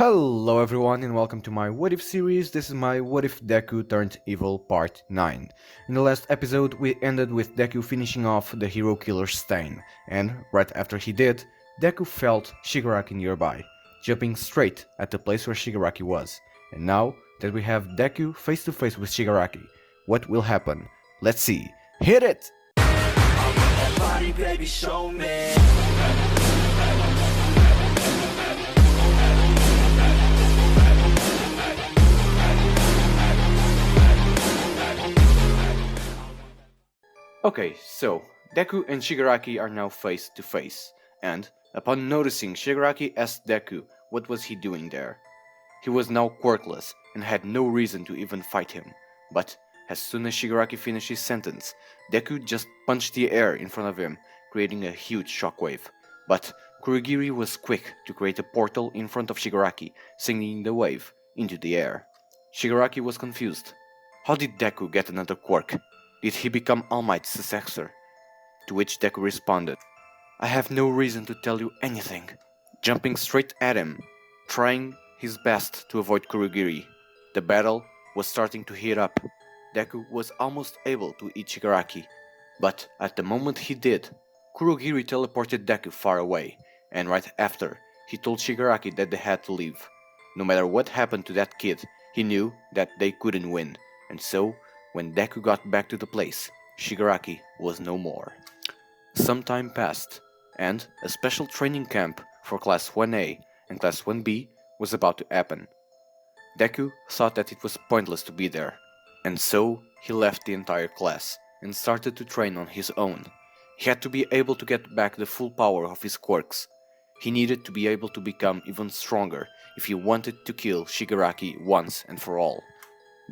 Hello everyone and welcome to my What If series. This is my What If Deku Turned Evil Part 9. In the last episode we ended with Deku finishing off the hero killer Stain, and right after he did, Deku felt Shigaraki nearby, jumping straight at the place where Shigaraki was. And now that we have Deku face to face with Shigaraki, what will happen? Let's see. Hit it! Body, baby, show me. Okay, so Deku and Shigaraki are now face to face, and upon noticing, Shigaraki asked Deku what was he doing there. He was now quirkless and had no reason to even fight him, but as soon as Shigaraki finished his sentence, Deku just punched the air in front of him, creating a huge shockwave. But Kurogiri was quick to create a portal in front of Shigaraki, sending the wave into the air. Shigaraki was confused. How did Deku get another quirk? Did he become All Might's successor? To which Deku responded, I have no reason to tell you anything. Jumping straight at him, trying his best to avoid Kurogiri. The battle was starting to heat up. Deku was almost able to eat Shigaraki, but at the moment he did, Kurogiri teleported Deku far away, and right after, he told Shigaraki that they had to leave. No matter what happened to that kid, he knew that they couldn't win, and so, when Deku got back to the place, Shigaraki was no more. Some time passed, and a special training camp for Class 1A and Class 1B was about to happen. Deku thought that it was pointless to be there, and so he left the entire class and started to train on his own. He had to be able to get back the full power of his quirks. He needed to be able to become even stronger if he wanted to kill Shigaraki once and for all.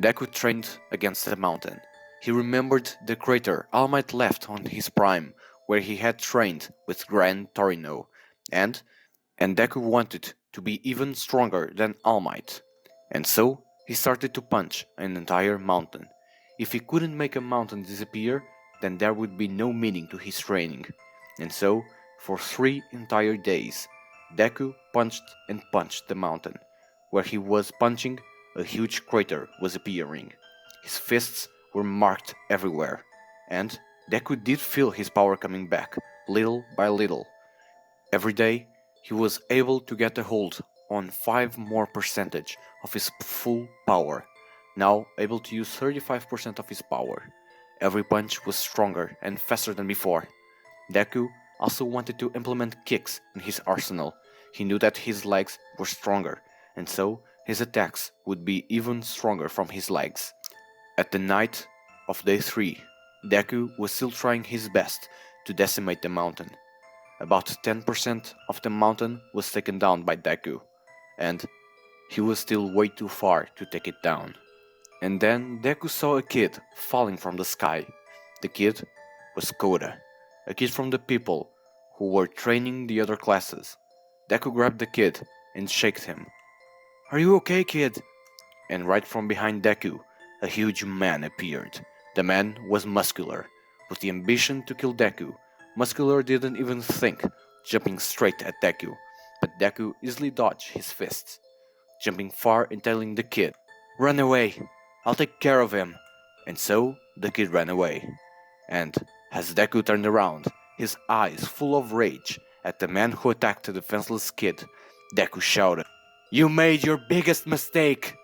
Deku trained against the mountain. He remembered the crater All Might left on his prime, where he had trained with Gran Torino, and Deku wanted to be even stronger than All Might. And so, he started to punch an entire mountain. If he couldn't make a mountain disappear, then there would be no meaning to his training. And so, for 3 entire days, Deku punched and punched the mountain. Where he was punching, a huge crater was appearing. His fists were marked everywhere, and Deku did feel his power coming back, little by little. Every day, he was able to get a hold on 5 more percentage of his full power, now able to use 35% of his power. Every punch was stronger and faster than before. Deku also wanted to implement kicks in his arsenal. He knew that his legs were stronger, and so his attacks would be even stronger from his legs. At the night of day 3, Deku was still trying his best to decimate the mountain. About 10% of the mountain was taken down by Deku, and he was still way too far to take it down. And then Deku saw a kid falling from the sky. The kid was Koda, a kid from the people who were training the other classes. Deku grabbed the kid and shook him. Are you okay, kid? And right from behind Deku, a huge man appeared. The man was Muscular. With the ambition to kill Deku, Muscular didn't even think, jumping straight at Deku. But Deku easily dodged his fists, jumping far and telling the kid, Run away! I'll take care of him! And so, the kid ran away. And, as Deku turned around, his eyes full of rage at the man who attacked the defenseless kid, Deku shouted, You made your biggest mistake!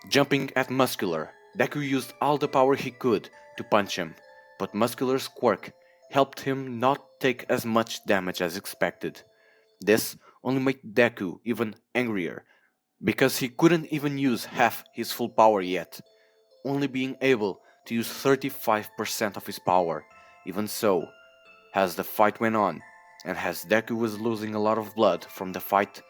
Jumping at Muscular, Deku used all the power he could to punch him, but Muscular's quirk helped him not take as much damage as expected. This only made Deku even angrier, because he couldn't even use half his full power yet, only being able to use 35% of his power. Even so, as the fight went on, and as Deku was losing a lot of blood from the fight,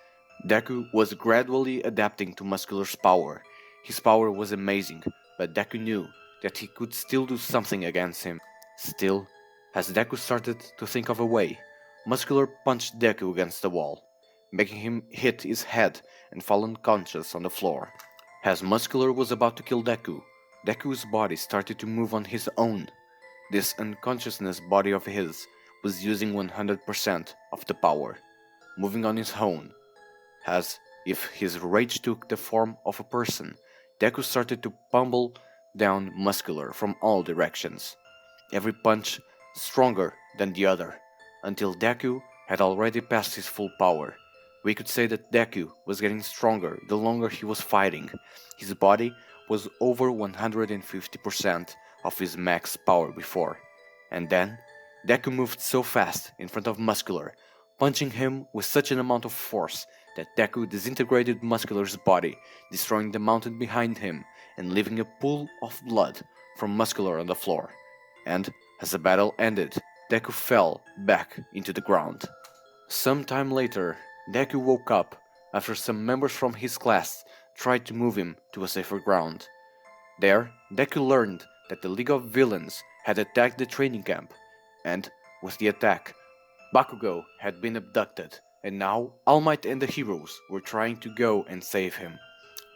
Deku was gradually adapting to Muscular's power. His power was amazing, but Deku knew that he could still do something against him. Still, as Deku started to think of a way, Muscular punched Deku against the wall, making him hit his head and fall unconscious on the floor. As Muscular was about to kill Deku, Deku's body started to move on his own. This unconsciousness body of his was using 100% of the power, moving on his own, as If his rage took the form of a person, Deku started to pummel down Muscular from all directions, every punch stronger than the other, until Deku had already passed his full power. We could say that Deku was getting stronger the longer he was fighting. His body was over 150% of his max power before. And then, Deku moved so fast in front of Muscular, punching him with such an amount of force that Deku disintegrated Muscular's body, destroying the mountain behind him and leaving a pool of blood from Muscular on the floor. And as the battle ended, Deku fell back into the ground. Some time later, Deku woke up after some members from his class tried to move him to a safer ground. There, Deku learned that the League of Villains had attacked the training camp, and with the attack, Bakugo had been abducted, and now All Might and the heroes were trying to go and save him.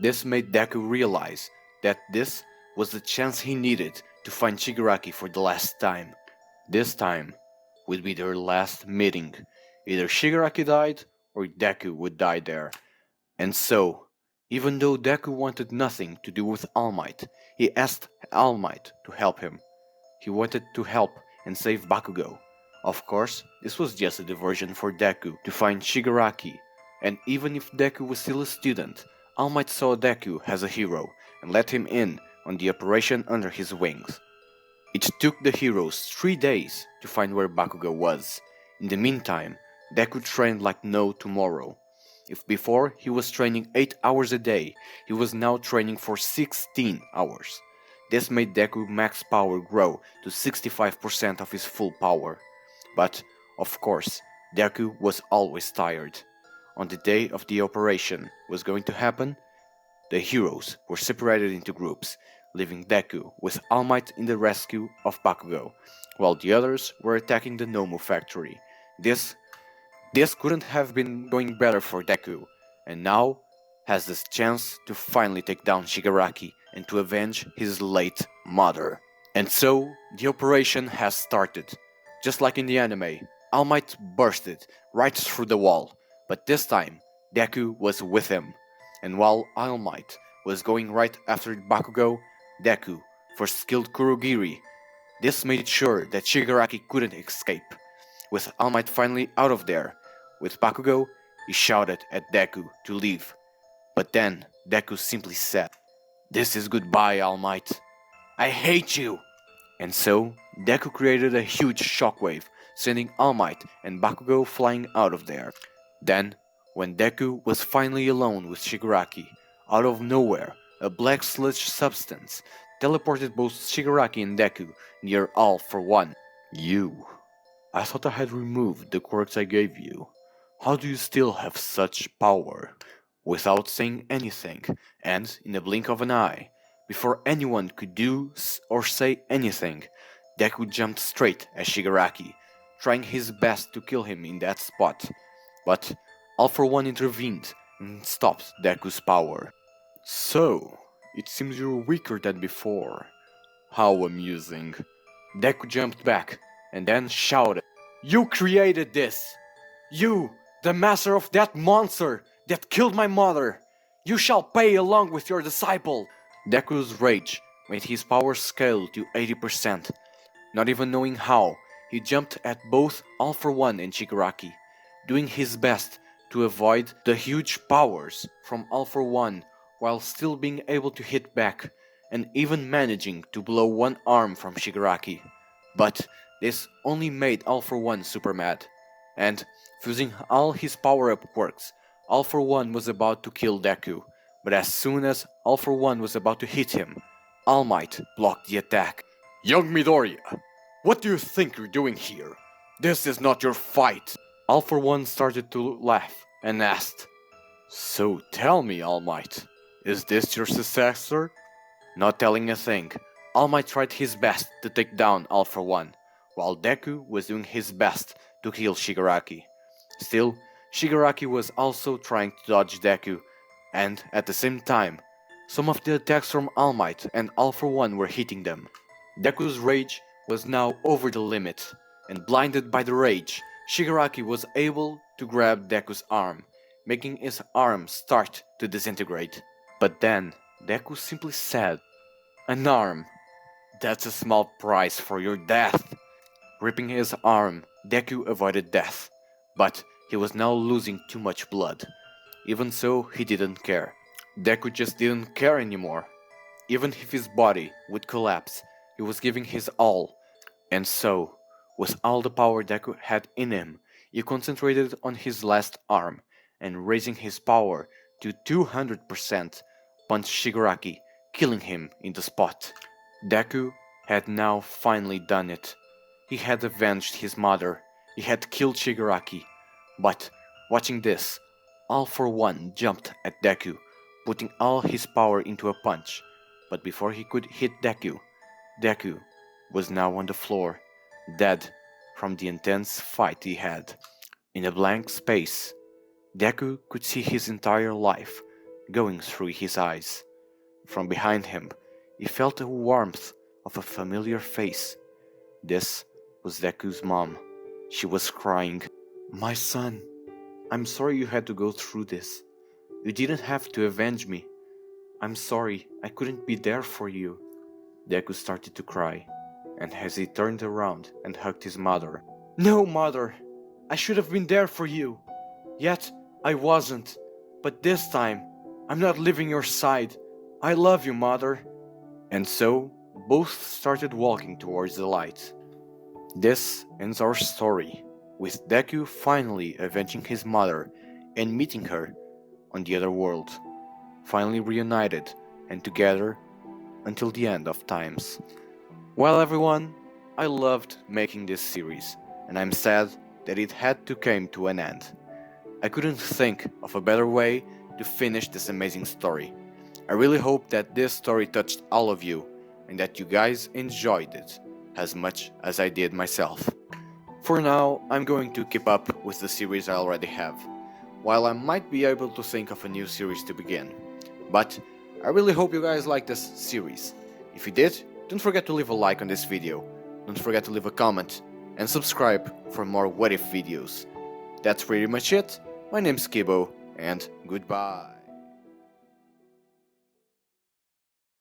This made Deku realize that this was the chance he needed to find Shigaraki for the last time. This time would be their last meeting. Either Shigaraki died or Deku would die there. And so, even though Deku wanted nothing to do with All Might, he asked All Might to help him. He wanted to help and save Bakugo. Of course, this was just a diversion for Deku to find Shigaraki, and even if Deku was still a student, All Might saw Deku as a hero and let him in on the operation under his wings. It took the heroes 3 days to find where Bakugo was. In the meantime, Deku trained like no tomorrow. If before he was training 8 hours a day, he was now training for 16 hours. This made Deku max power grow to 65% of his full power. But, of course, Deku was always tired. On the day of the operation was going to happen, the heroes were separated into groups, leaving Deku with All Might in the rescue of Bakugo, while the others were attacking the Nomu factory. This couldn't have been going better for Deku, and now has this chance to finally take down Shigaraki and to avenge his late mother. And so, the operation has started. Just like in the anime, All Might bursted right through the wall, but this time, Deku was with him. And while All Might was going right after Bakugo, Deku first killed Kurogiri. This made sure that Shigaraki couldn't escape. With All Might finally out of there, with Bakugo, he shouted at Deku to leave. But then, Deku simply said, "This is goodbye, All Might. I hate you!" And so, Deku created a huge shockwave, sending All Might and Bakugo flying out of there. Then, when Deku was finally alone with Shigaraki, out of nowhere, a black sludge substance teleported both Shigaraki and Deku near All for One. "You. I thought I had removed the quirks I gave you. How do you still have such power?" Without saying anything, and in the blink of an eye, before anyone could do or say anything, Deku jumped straight at Shigaraki, trying his best to kill him in that spot. But All for One intervened and stopped Deku's power. "So, it seems you're weaker than before. How amusing." Deku jumped back and then shouted, "You created this! You, the master of that monster that killed my mother! You shall pay along with your disciple!" Deku's rage made his power scale to 80%. Not even knowing how, he jumped at both All for One and Shigaraki, doing his best to avoid the huge powers from All for One while still being able to hit back, and even managing to blow one arm from Shigaraki. But this only made All for One super mad, and fusing all his power-up quirks, All for One was about to kill Deku, but as soon as All for One was about to hit him, All Might blocked the attack. "Young Midoriya, what do you think you're doing here? This is not your fight!" All for One started to laugh and asked, "So tell me, All Might, is this your successor?" Not telling a thing, All Might tried his best to take down All for One, while Deku was doing his best to kill Shigaraki. Still, Shigaraki was also trying to dodge Deku, and at the same time, some of the attacks from All Might and All for One were hitting them. Deku's rage was now over the limit, and blinded by the rage, Shigaraki was able to grab Deku's arm, making his arm start to disintegrate. But then Deku simply said, "An arm, that's a small price for your death." Ripping his arm, Deku avoided death, but he was now losing too much blood. Even so, he didn't care. Deku just didn't care anymore. Even if his body would collapse, he was giving his all. And so, with all the power Deku had in him, he concentrated on his last arm, and raising his power to 200%, punched Shigaraki, killing him in the spot. Deku had now finally done it. He had avenged his mother, he had killed Shigaraki, but watching this, All for One jumped at Deku, putting all his power into a punch, but before he could hit Deku, Deku was now on the floor, dead from the intense fight he had. In a blank space, Deku could see his entire life going through his eyes. From behind him, he felt the warmth of a familiar face. This was Deku's mom. She was crying. "My son, I'm sorry you had to go through this. You didn't have to avenge me. I'm sorry I couldn't be there for you." Deku started to cry, and as he turned around and hugged his mother, "No, mother! I should have been there for you. Yet I wasn't. But this time, I'm not leaving your side. I love you, mother." And so, both started walking towards the light. This ends our story, with Deku finally avenging his mother and meeting her on the other world, finally reunited and together until the end of times. Well, everyone, I loved making this series, and I'm sad that it had to come to an end. I couldn't think of a better way to finish this amazing story. I really hope that this story touched all of you and that you guys enjoyed it as much as I did myself. For now, I'm going to keep up with the series I already have, while I might be able to think of a new series to begin. But I really hope you guys like this series. If you did, don't forget to leave a like on this video, don't forget to leave a comment, and subscribe for more What If videos. That's pretty much it. My name's Kibo, and goodbye.